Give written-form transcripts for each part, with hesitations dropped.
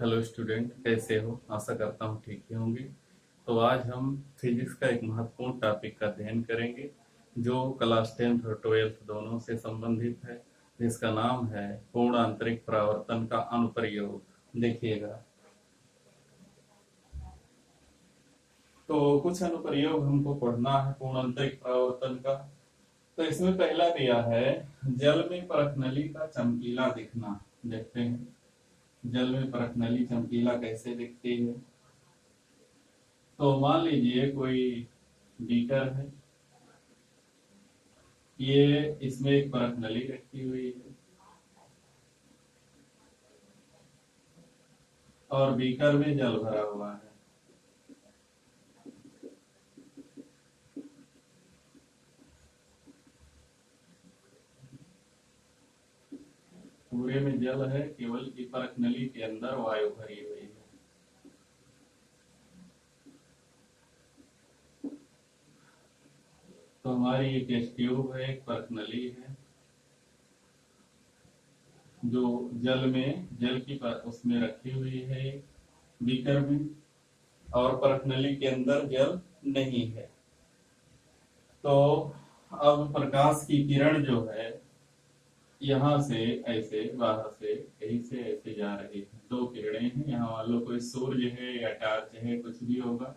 Hello student, कैसे हो? आशा करता हूँ ठीक ही होंगे। तो आज हम फिजिक्स का एक महत्वपूर्ण टॉपिक का अध्ययन करेंगे जो क्लास 10th और 12th दोनों से संबंधित है, जिसका नाम है पूर्ण आंतरिक परावर्तन का अनुप्रयोग। देखिएगा, तो कुछ अनुप्रयोग हमको पढ़ना है पूर्ण आंतरिक परावर्तन का। तो इसमें पहला दिया है जल में परखनली का चमकीला दिखना। देखते हैं जल में परखनली चमकीला कैसे दिखती है। तो मान लीजिए कोई बीकर है, ये इसमें एक परख नली रखी हुई है और बीकर में जल भरा हुआ है। पूरे में जल है, केवल की परख नली के अंदर वायु भरी हुई है। तो हमारी ये टेस्ट ट्यूब है, एक परख नली है जो जल की उसमें रखी हुई है बीकर में, और परख नली के अंदर जल नहीं है। तो अब प्रकाश की किरण जो है यहाँ से ऐसे बाहर से कहीं से ऐसे जा रही है। दो किरणें हैं, यहाँ मान लो कोई सूर्य है या टॉर्च है, कुछ भी होगा।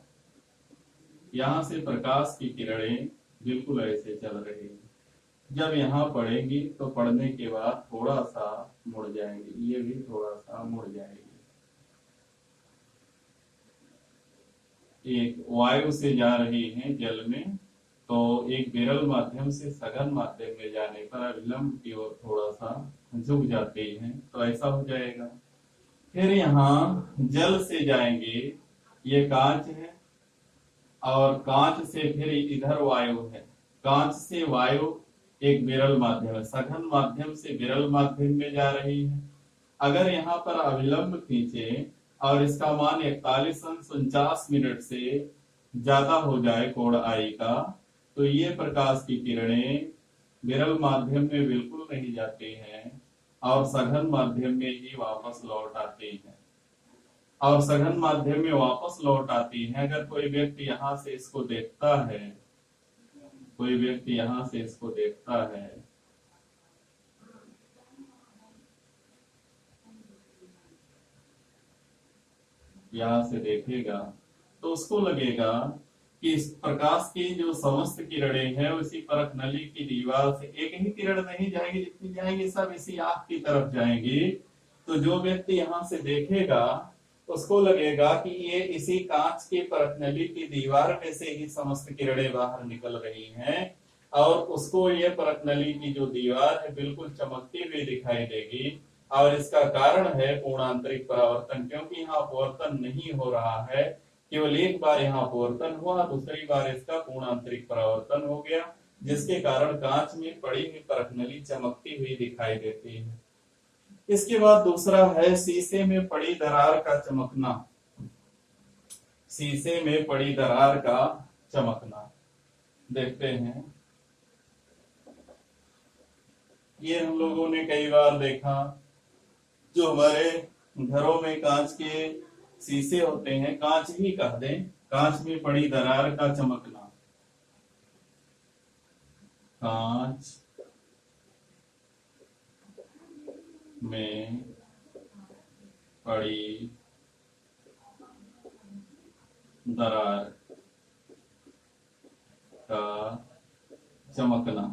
यहाँ से प्रकाश की किरणें बिल्कुल ऐसे चल रही है। जब यहाँ पड़ेगी तो पड़ने के बाद थोड़ा सा मुड़ जाएंगी, ये भी थोड़ा सा मुड़ जाएगी। एक वायु से जा रही है जल में, तो एक विरल माध्यम से सघन माध्यम में जाने पर अविलंब की ओर थोड़ा सा झुक जाती है, तो ऐसा हो जाएगा। फिर यहाँ जल से जाएंगे, ये कांच है और कांच से फिर इधर वायु है। कांच से वायु एक विरल माध्यम है, सघन माध्यम से विरल माध्यम में जा रही है। अगर यहाँ पर अविलंब खींचे और इसका मान 41 अंश 49 मिनट से ज्यादा हो जाए कोण आई का, तो ये प्रकाश की किरणें विरल माध्यम में बिल्कुल नहीं जाती हैं और सघन माध्यम में ही वापस लौट आती हैं। और सघन माध्यम में वापस लौट आती है। अगर कोई व्यक्ति यहाँ से इसको देखता है, कोई व्यक्ति यहाँ से इसको देखता है, यहाँ से देखेगा, तो उसको लगेगा कि इस प्रकाश की जो समस्त किरणें हैं उसी परख नली की दीवार से एक ही किरण नहीं जाएगी, जितनी जाएंगी सब इसी आंख की तरफ जाएंगी। तो जो व्यक्ति यहाँ से देखेगा उसको लगेगा कि ये इसी कांच के परख नली की दीवार में से ही समस्त किरणें बाहर निकल रही हैं, और उसको ये परख नली की जो दीवार है बिल्कुल चमकती हुई दिखाई देगी। और इसका कारण है पूर्णांतरिक परावर्तन, क्योंकि यहाँ अपवर्तन नहीं हो रहा है। केवल एक बार यहाँ अपवर्तन हुआ, दूसरी बार इसका पूर्णांतरिक परावर्तन हो गया, जिसके कारण कांच में पड़ी हुई परख नली चमकती हुई दिखाई देती है। इसके बाद दूसरा है शीशे में पड़ी दरार का चमकना। शीशे में पड़ी दरार का चमकना देखते हैं। ये हम लोगों ने कई बार देखा, जो हमारे घरों में कांच के शीशे होते हैं, कांच ही कह दें, कांच में पड़ी दरार का चमकना। कांच में पड़ी दरार का चमकना।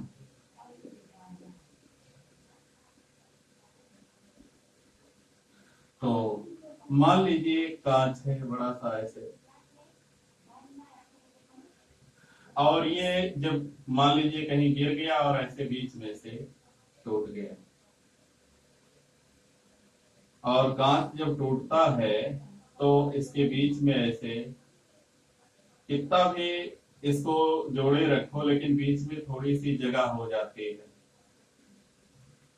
तो मान लीजिए कांच है बड़ा सा ऐसे, और ये जब मान लीजिए कहीं गिर गया और ऐसे बीच में से टूट गया, और कांच जब टूटता है तो इसके बीच में ऐसे कितना भी इसको जोड़े रखो, लेकिन बीच में थोड़ी सी जगह हो जाती है।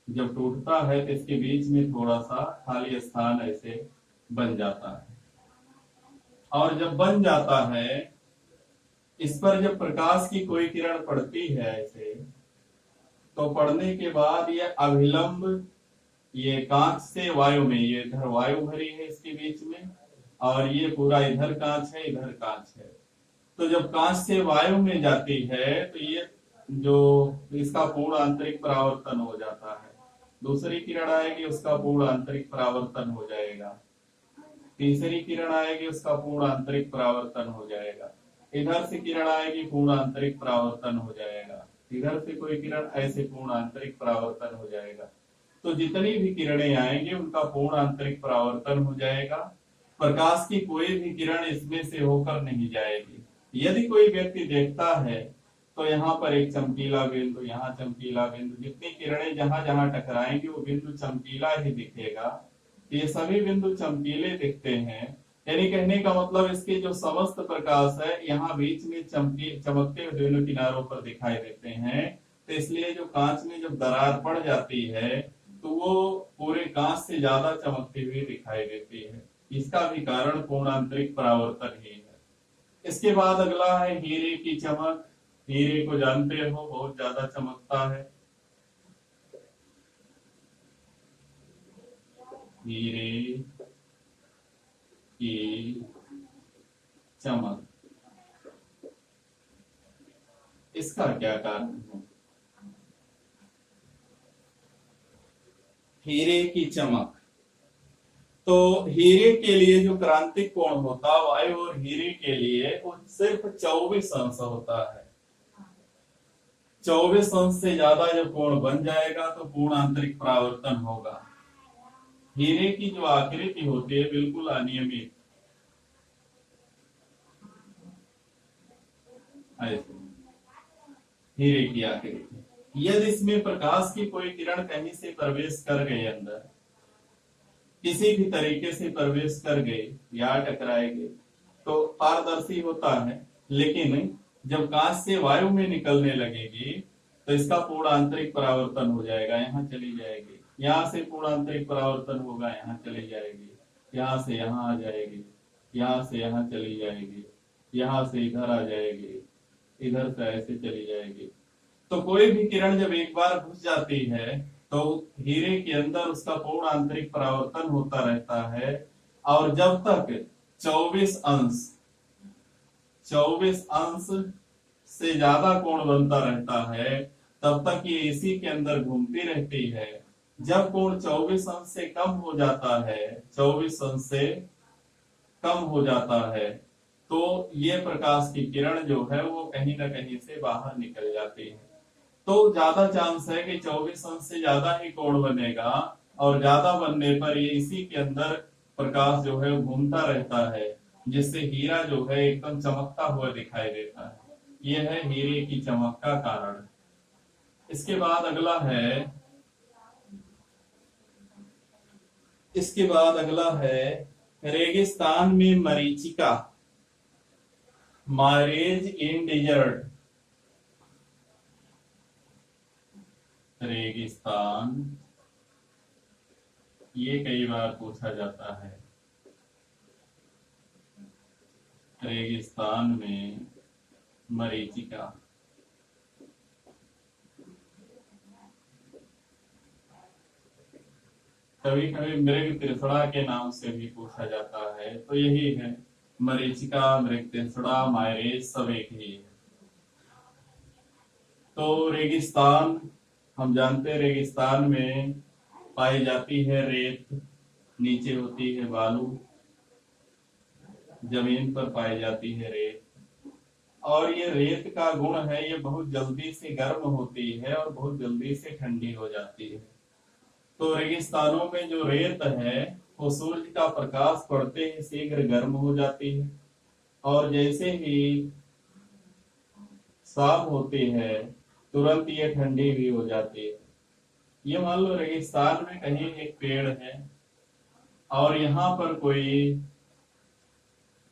जब टूटता है तो इसके बीच में थोड़ा सा खाली स्थान ऐसे बन जाता है, और जब बन जाता है, इस पर जब प्रकाश की कोई किरण पड़ती है ऐसे, तो पड़ने के बाद ये अभिलंब ये कांच से वायु में, ये इधर वायु भरी है इसके बीच में, और ये पूरा इधर कांच है, इधर कांच है। तो जब कांच से वायु में जाती है तो ये जो इसका पूर्ण आंतरिक परावर्तन हो जाता है। दूसरी किरण आएगी, उसका पूर्ण आंतरिक परावर्तन हो जाएगा। तीसरी किरण आएगी, उसका पूर्ण आंतरिक परावर्तन हो जाएगा। इधर से किरण आएगी, पूर्ण आंतरिक परावर्तन हो जाएगा। इधर से कोई किरण, ऐसे पूर्ण आंतरिक परावर्तन हो जाएगा। तो जितनी भी किरणें आएंगी उनका पूर्ण आंतरिक परावर्तन हो जाएगा। प्रकाश की कोई भी किरण इसमें से होकर नहीं जाएगी। यदि कोई व्यक्ति देखता है तो यहाँ पर एक चमकीला बिंदु, यहाँ चमकीला बिंदु, जितनी किरणें जहां जहां टकराएंगी वो बिंदु चमकीला ही दिखेगा। ये सभी बिंदु चमकीले दिखते हैं, यानी कहने का मतलब इसके जो समस्त प्रकाश है यहाँ बीच में चमकते हुए दोनों किनारों पर दिखाई देते हैं। तो इसलिए जो कांच में जब दरार पड़ जाती है तो वो पूरे कांच से ज्यादा चमकती हुई दिखाई देती है। इसका भी कारण पूर्ण आंतरिक परावर्तन ही है। इसके बाद अगला है हीरे की चमक। हीरे को जानते हो, बहुत ज्यादा चमकता है। हीरे की चमक, इसका क्या कारण है? हीरे की चमक, तो हीरे के लिए जो क्रांतिक कोण होता वायु और हीरे के लिए वो सिर्फ 24 अंश होता है। 24 अंश से ज्यादा जब कोण बन जाएगा तो पूर्ण आंतरिक परावर्तन होगा। हीरे की जो आकृति होती है बिल्कुल अनियमित, ऐसे हीरे की आकृति। यदि इसमें प्रकाश की कोई किरण कहीं से प्रवेश कर गई, अंदर किसी भी तरीके से प्रवेश कर गई या टकराएगी तो पारदर्शी होता है। लेकिन जब कांच से वायु में निकलने लगेगी तो इसका पूर्ण आंतरिक परावर्तन हो जाएगा, यहाँ चली जाएगी। यहाँ से पूर्ण आंतरिक परावर्तन होगा, यहाँ चली जाएगी। यहाँ से यहाँ आ जाएगी, यहाँ से यहाँ चली जाएगी, यहाँ से इधर आ जाएगी, इधर से ऐसे चली जाएगी। तो कोई भी किरण जब एक बार घुस जाती है तो हीरे के अंदर उसका पूर्ण आंतरिक परावर्तन होता रहता है। और जब तक 24 अंश 24 अंश से ज्यादा कोण बनता रहता है तब तक ये इसी के अंदर घूमती रहती है। जब कोण 24 अंश से कम हो जाता है, 24 अंश से कम हो जाता है, तो ये प्रकाश की किरण जो है वो कहीं ना कहीं से बाहर निकल जाती है। तो ज्यादा चांस है कि 24 अंश से ज्यादा ही कोण बनेगा, और ज्यादा बनने पर ये इसी के अंदर प्रकाश जो है घूमता रहता है, जिससे हीरा जो है एकदम चमकता हुआ दिखाई देता है। यह है हीरे की चमक का कारण। इसके बाद अगला है, इसके बाद अगला है रेगिस्तान में मरीचिका, मैरेज इन डेजर्ट। रेगिस्तान, ये कई बार पूछा जाता है। रेगिस्तान में मरीचिका, कभी कभी मृग त्रिफड़ा के नाम से भी पूछा जाता है। तो यही है, मरीचिका, मृग त्रिफड़ा, मायरेज सब एक ही है। तो रेगिस्तान, हम जानते हैं रेगिस्तान में पाई जाती है रेत, नीचे होती है बालू, जमीन पर पाई जाती है रेत। और ये रेत का गुण है, ये बहुत जल्दी से गर्म होती है और बहुत जल्दी से ठंडी हो जाती है। तो रेगिस्तानों में जो रेत है वो सूर्य का प्रकाश पड़ते ही शीघ्र गर्म हो जाती है, और जैसे ही शाम होती है तुरंत ये ठंडी भी हो जाती है। ये मान लो रेगिस्तान में कहीं एक पेड़ है और यहाँ पर कोई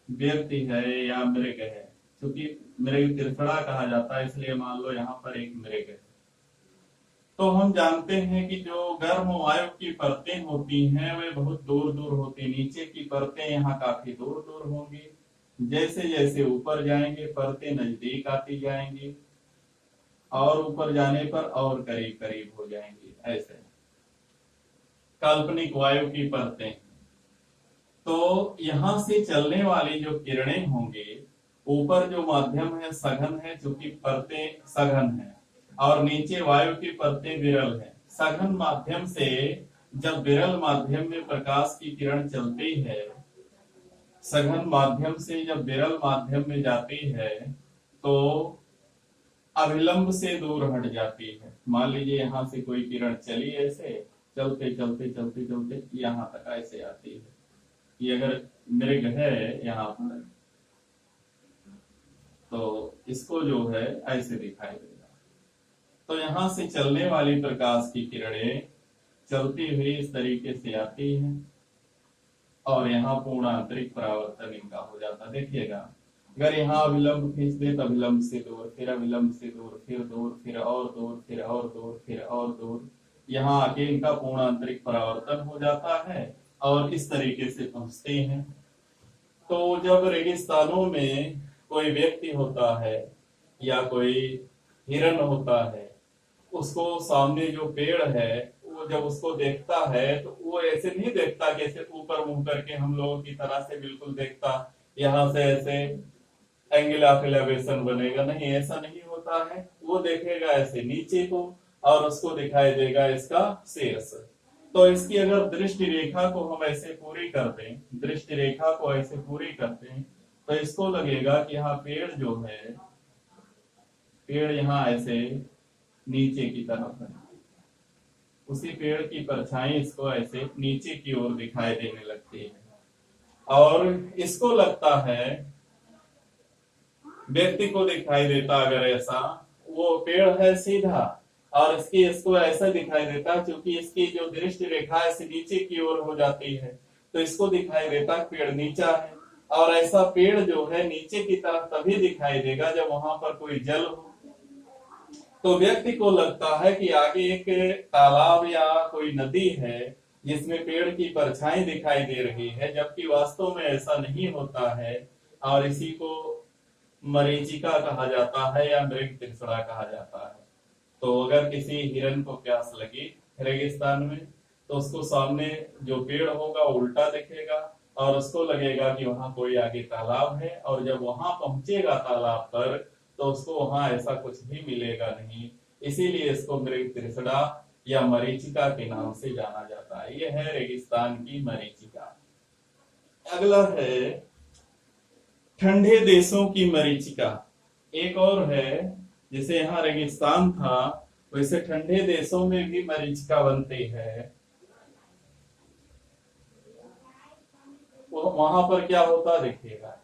व्यक्ति है या मृग है, क्योंकि मृग त्रिफड़ा कहा जाता है इसलिए मान लो यहाँ पर एक मृग है। तो हम जानते हैं कि जो गर्म वायु की परतें होती हैं वे बहुत दूर दूर होती, नीचे की परतें यहाँ काफी दूर दूर होंगी। जैसे जैसे ऊपर जाएंगे परतें नजदीक आती जाएंगी, और ऊपर जाने पर और करीब करीब हो जाएंगी, ऐसे। काल्पनिक वायु की परतें। तो यहां से चलने वाली जो किरणें होंगी, ऊपर जो माध्यम है सघन है, चूंकि परतें सघन है, और नीचे वायु की परतें विरल है। सघन माध्यम से जब विरल माध्यम में प्रकाश की किरण चलती है, सघन माध्यम से जब विरल माध्यम में जाती है, तो अविलंब से दूर हट जाती है। मान लीजिए यहां से कोई किरण चली, ऐसे चलते चलते चलते चलते यहां तक ऐसे आती है। ये अगर मृग है यहाँ पर, तो इसको जो है ऐसे दिखाई देगा। तो यहां से चलने वाली प्रकाश की किरणें चलती हुई इस तरीके से आती हैं, और यहाँ पूर्ण आंतरिक परावर्तन इनका हो जाता। देखिएगा, अगर यहाँ अविलंब खींच दे तो अविलंब से दूर, फिर अविलंब से दूर, फिर दूर, फिर और दूर, फिर और दूर, फिर और दूर, यहाँ आके इनका पूर्ण आंतरिक परावर्तन हो जाता है और इस तरीके से पहुंचते हैं। तो जब रेगिस्तानों में कोई व्यक्ति होता है या कोई हिरन होता है, उसको सामने जो पेड़ है, वो जब उसको देखता है तो वो ऐसे नहीं देखता कैसे ऊपर मुंह करके हम लोगों की तरह से बिल्कुल देखता, यहाँ से ऐसे एंगल ऑफ एलिवेशन बनेगा, नहीं, ऐसा नहीं होता है। वो देखेगा ऐसे नीचे को, और उसको दिखाई देगा इसका शीर्ष। तो इसकी अगर दृष्टि रेखा को हम ऐसे पूरी कर दें, दृष्टि रेखा को ऐसे पूरी करते हैं, तो इसको लगेगा कि यहाँ पेड़ जो है, पेड़ यहाँ ऐसे नीचे की तरफ है, उसी पेड़ की परछाई इसको ऐसे नीचे की ओर दिखाई देने लगती है। और इसको लगता है, व्यक्ति को दिखाई देता अगर ऐसा, वो पेड़ है सीधा, और इसको ऐसा दिखाई देता क्योंकि इसकी जो दृष्टि रेखा है नीचे की ओर हो जाती है, तो इसको दिखाई देता पेड़ नीचा है। और ऐसा पेड़ जो है नीचे की तरफ तभी दिखाई देगा जब वहां पर कोई जल हो। तो व्यक्ति को लगता है कि आगे एक तालाब या कोई नदी है जिसमें पेड़ की परछाई दिखाई दे रही है, जबकि वास्तव में ऐसा नहीं होता है। और इसी को मरीचिका कहा जाता है या मृग तृष्णा कहा जाता है। तो अगर किसी हिरन को प्यास लगी रेगिस्तान में, तो उसको सामने जो पेड़ होगा उल्टा दिखेगा, और उसको लगेगा कि वहां कोई आगे तालाब है, और जब वहां पहुंचेगा तालाब पर, तो उसको वहां ऐसा कुछ भी मिलेगा नहीं। इसीलिए इसको मृग तृष्णा या मरीचिका के नाम से जाना जाता है। यह है रेगिस्तान की मरीचिका। अगला है ठंडे देशों की मरीचिका। एक और है, जैसे यहाँ रेगिस्तान था, वैसे ठंडे देशों में भी मरीचिका बनती है। वो वहां पर क्या होता देखिएगा,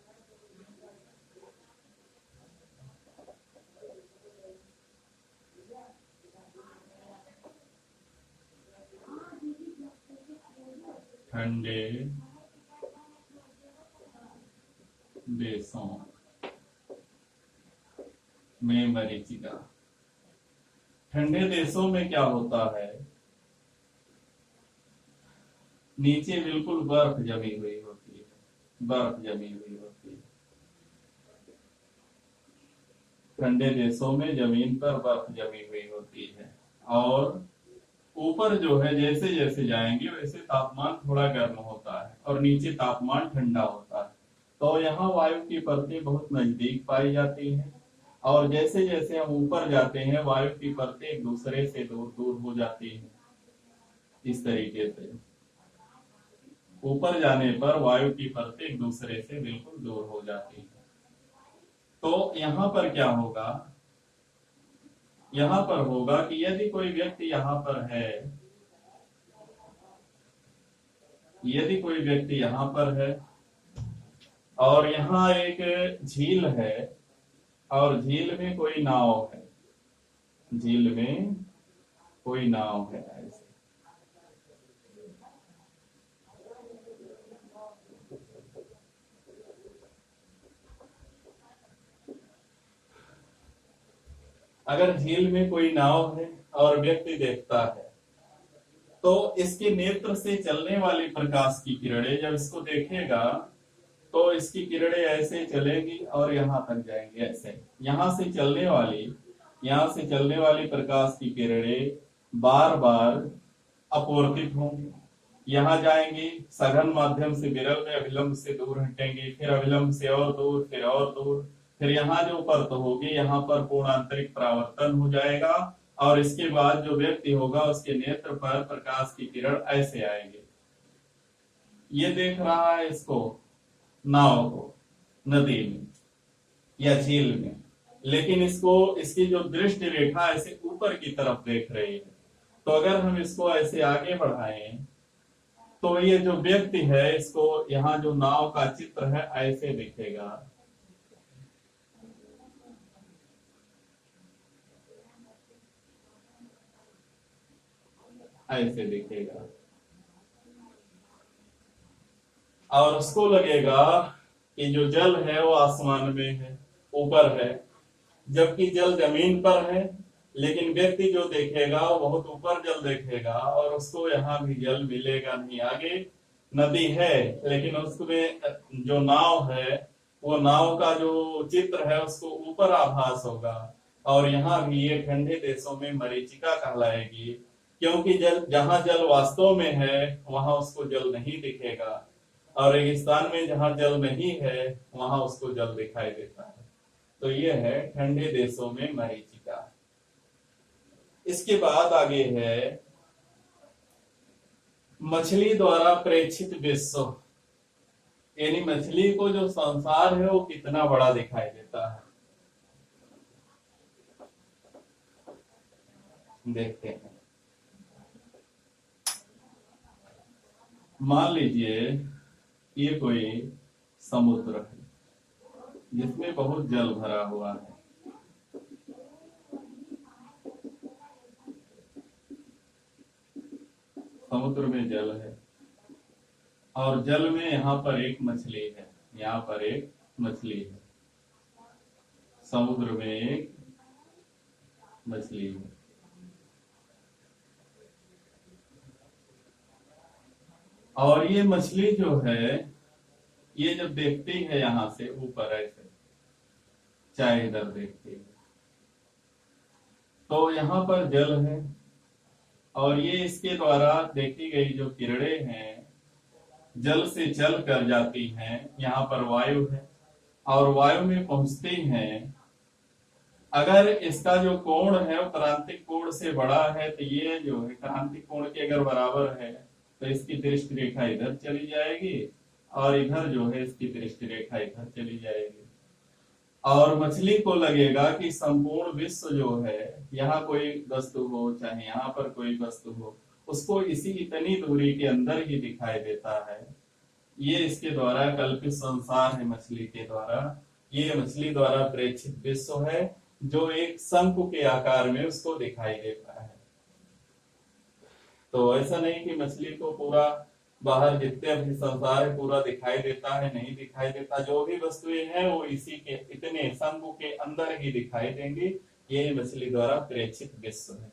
ठंडे देशों में मरीचिका। ठंडे देशों में क्या होता है, नीचे बिल्कुल बर्फ जमी हुई होती है, बर्फ जमी हुई होती है। ठंडे देशों में जमीन पर बर्फ जमी हुई होती है, और ऊपर जो है जैसे जैसे जाएंगे वैसे तापमान थोड़ा गर्म होता है और नीचे तापमान ठंडा होता है। तो यहाँ वायु की परतें बहुत नजदीक पाई जाती हैं, और जैसे जैसे हम ऊपर जाते हैं वायु की परतें एक दूसरे से दूर दूर हो जाती हैं। इस तरीके से ऊपर जाने पर वायु की परतें एक दूसरे से बिल्कुल दूर हो जाती हैं। तो यहाँ पर क्या होगा, यहाँ पर होगा कि यदि कोई व्यक्ति यहाँ पर है, यदि कोई व्यक्ति यहाँ पर है, और यहाँ एक झील है, और झील में कोई नाव है, झील में कोई नाव है ऐसे, अगर झील में कोई नाव है और व्यक्ति देखता है, तो इसके नेत्र से चलने वाली प्रकाश की किरणें जब इसको देखेगा, तो इसकी किरणें ऐसे चलेगी और यहाँ तक जाएंगे ऐसे। यहाँ से चलने वाली प्रकाश की किरणें बार बार अपवर्तित होंगी, यहाँ जाएंगी, सघन माध्यम से विरल में अभिलंब से दूर हटेंगे, फिर अभिलंब से और दूर, फिर और दूर, फिर यहाँ जो परत होगी यहाँ पर पूर्ण आंतरिक परावर्तन हो जाएगा और इसके बाद जो व्यक्ति होगा उसके नेत्र पर प्रकाश की किरण ऐसे आएंगे। ये देख रहा है इसको, नाव को, नदी में या झील में, लेकिन इसको, इसकी जो दृष्टि रेखा ऐसे ऊपर की तरफ देख रही है। तो अगर हम इसको ऐसे आगे बढ़ाएं तो ये जो व्यक्ति है, इसको यहाँ जो नाव का चित्र है ऐसे दिखेगा। ऐसे दिखेगा और उसको लगेगा कि जो जल है वो आसमान में है, ऊपर है, जबकि जल जमीन पर है। लेकिन व्यक्ति जो देखेगा वो बहुत ऊपर जल देखेगा और उसको यहाँ भी जल मिलेगा नहीं। आगे नदी है लेकिन उसमें जो नाव है वो नाव का जो चित्र है उसको ऊपर आभास होगा। और यहाँ भी ये ठंडे देशों में मरीचिका कहलाएगी, क्योंकि जल, जहाँ जल वास्तव में है वहां उसको जल नहीं दिखेगा और रेगिस्तान में जहाँ जल नहीं है वहां उसको जल दिखाई देता है। तो ये है ठंडे देशों में मरीचिका। इसके बाद आगे है मछली द्वारा प्रेक्षित विश्व, यानी मछली को जो संसार है वो कितना बड़ा दिखाई देता है। देखते हैं। मान लीजिए ये कोई समुद्र है जिसमें बहुत जल भरा हुआ है। समुद्र में जल है और जल में यहाँ पर एक मछली है, यहाँ पर एक मछली है, समुद्र में एक मछली है। और ये मछली जो है ये जब देखती है यहाँ से ऊपर ऐसे, चाहे इधर देखती है, तो यहाँ पर जल है और ये इसके द्वारा देखी गई जो किरणें हैं जल से चल कर जाती हैं। यहाँ पर वायु है और वायु में पहुंचती हैं। अगर इसका जो कोण है वो क्रांतिक कोण से बड़ा है तो ये जो है क्रांतिक कोण के अगर बराबर है तो इसकी दृष्टि रेखा इधर चली जाएगी और इधर जो है इसकी दृष्टि रेखा इधर चली जाएगी। और मछली को लगेगा कि संपूर्ण विश्व जो है, यहाँ कोई वस्तु हो चाहे यहाँ पर कोई वस्तु हो, उसको इसी इतनी दूरी के अंदर ही दिखाई देता है। ये इसके द्वारा कल्पित संसार है मछली के द्वारा। ये मछली द्वारा प्रेक्षित विश्व है जो एक शंकु के आकार में उसको दिखाई देता है। तो ऐसा नहीं कि मछली को पूरा बाहर जितने भी संसार है पूरा दिखाई देता है, नहीं दिखाई देता। जो भी वस्तुएं हैं वो इसी के इतने शंकु के अंदर ही दिखाई देंगी। ये मछली द्वारा प्रेक्षित विश्व है।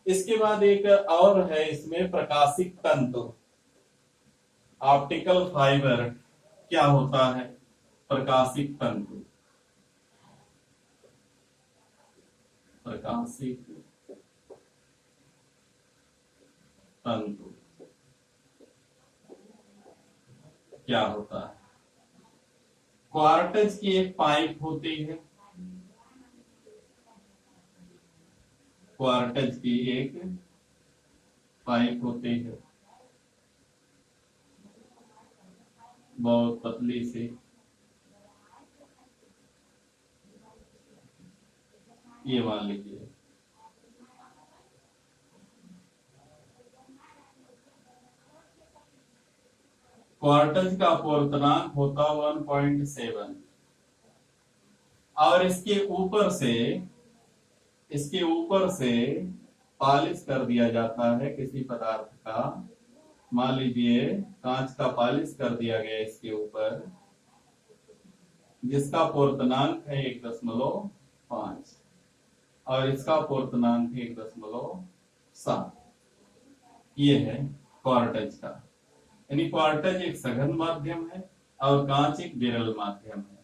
इसके बाद एक और है इसमें प्रकाशिक तंतु, ऑप्टिकल फाइबर। क्या होता है प्रकाशिक तंतु? प्रकाशिक तंतु क्या होता है? क्वार्टज की एक पाइप होती है, क्वार्टज की एक पाइप होती है बहुत पतली सी। ये मान लीजिए क्वार्टज का अपवर्तनांक होता 1.7 और इसके ऊपर से पॉलिश कर दिया जाता है किसी पदार्थ का। मान लीजिए कांच का पॉलिश कर दिया गया इसके ऊपर, जिसका अपवर्तनांक है 1.5 और इसका अपवर्तनांक है 1.7। ये है क्वार्टज का। यानी क्वार्टज एक सघन माध्यम है और कांच एक विरल माध्यम है।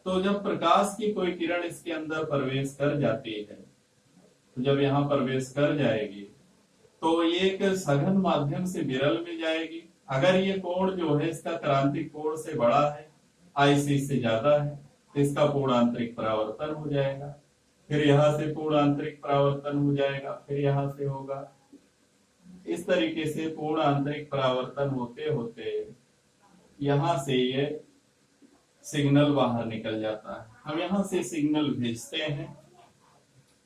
तो जब प्रकाश की कोई किरण इसके अंदर प्रवेश कर जाती है, तो जब यहाँ प्रवेश कर जाएगी तो ये एक सघन माध्यम से विरल में जाएगी। अगर ये कोण जो है इसका क्रांतिक कोण से बड़ा है, IC से ज्यादा है, तो इसका पूर्ण आंतरिक परावर्तन हो जाएगा। फिर यहां से पूर्ण आंतरिक परावर्तन हो जाएगा, फिर यहां से होगा। इस तरीके से पूर्ण आंतरिक परावर्तन होते होते यहां से ये सिग्नल बाहर निकल जाता है। हम यहां से सिग्नल भेजते हैं।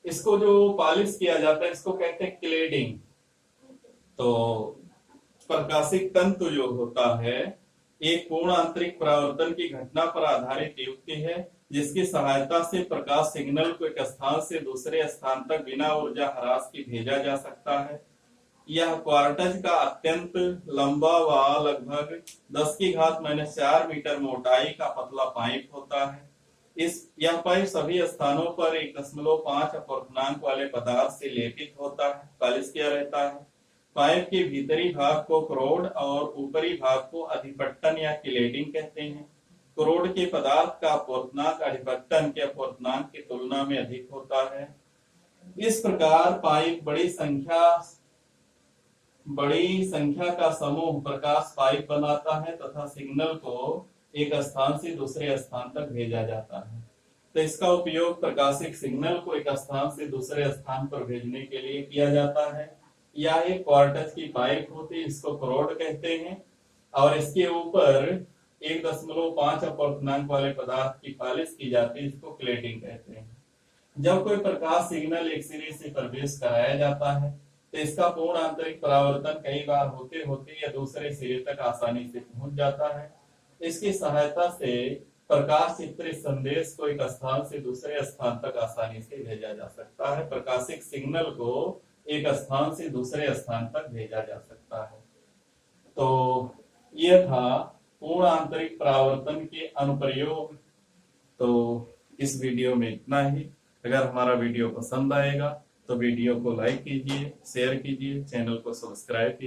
इसको जो पॉलिश किया जाता है इसको कहते हैं क्लेडिंग। तो प्रकाशिक तंतु जो होता है एक पूर्ण आंतरिक परावर्तन की घटना पर आधारित युक्ति है जिसकी सहायता से प्रकाश सिग्नल को एक स्थान से दूसरे स्थान तक बिना ऊर्जा ह्रास की भेजा जा सकता है। यह क्वार्टज का अत्यंत लंबा व लगभग 10⁻⁴ मीटर मोटाई का पतला पाइप होता है। यह पाइप सभी स्थानों पर 1.5 अपूर्णांक वाले पदार्थ से लेपित होता है, पॉलिश किया रहता है। पाइप के भीतरी भाग को क्रोड और ऊपरी भाग को अधिपट्टन या क्लेडिंग कहते हैं। क्रोड के पदार्थ का अपूर्णांक अधिपट्टन के अपूर्णांक की तुलना में अधिक होता है। इस प्रकार पाइप बड़ी संख्या का समूह प्रकाश पाइप बनाता है तथा सिग्नल को एक स्थान से दूसरे स्थान तक भेजा जाता है। तो इसका उपयोग प्रकाशिक सिग्नल को एक स्थान से दूसरे स्थान पर भेजने के लिए किया जाता है। यह एक क्वार्टज की पाइप होती है, इसको क्रोड कहते हैं, और इसके ऊपर 1.5 अपूर्णांक वाले पदार्थ की पॉलिश की जाती है, इसको क्लेडिंग कहते हैं। जब कोई प्रकाश सिग्नल एक सिरे से प्रवेश कराया जाता है तो इसका पूर्ण आंतरिक परावर्तन कई बार होते होते या दूसरे सिरे तक आसानी से पहुंच जाता है। इसकी सहायता से प्रकाश चित्रित संदेश को एक स्थान से दूसरे स्थान तक आसानी से भेजा जा सकता है। प्रकाशिक सिग्नल को एक स्थान से दूसरे स्थान तक भेजा जा सकता है। तो यह था पूर्ण आंतरिक परावर्तन के अनुप्रयोग। तो इस वीडियो में इतना ही। अगर हमारा वीडियो पसंद आएगा तो वीडियो को लाइक कीजिए, शेयर कीजिए, चैनल को सब्सक्राइब कीजिए।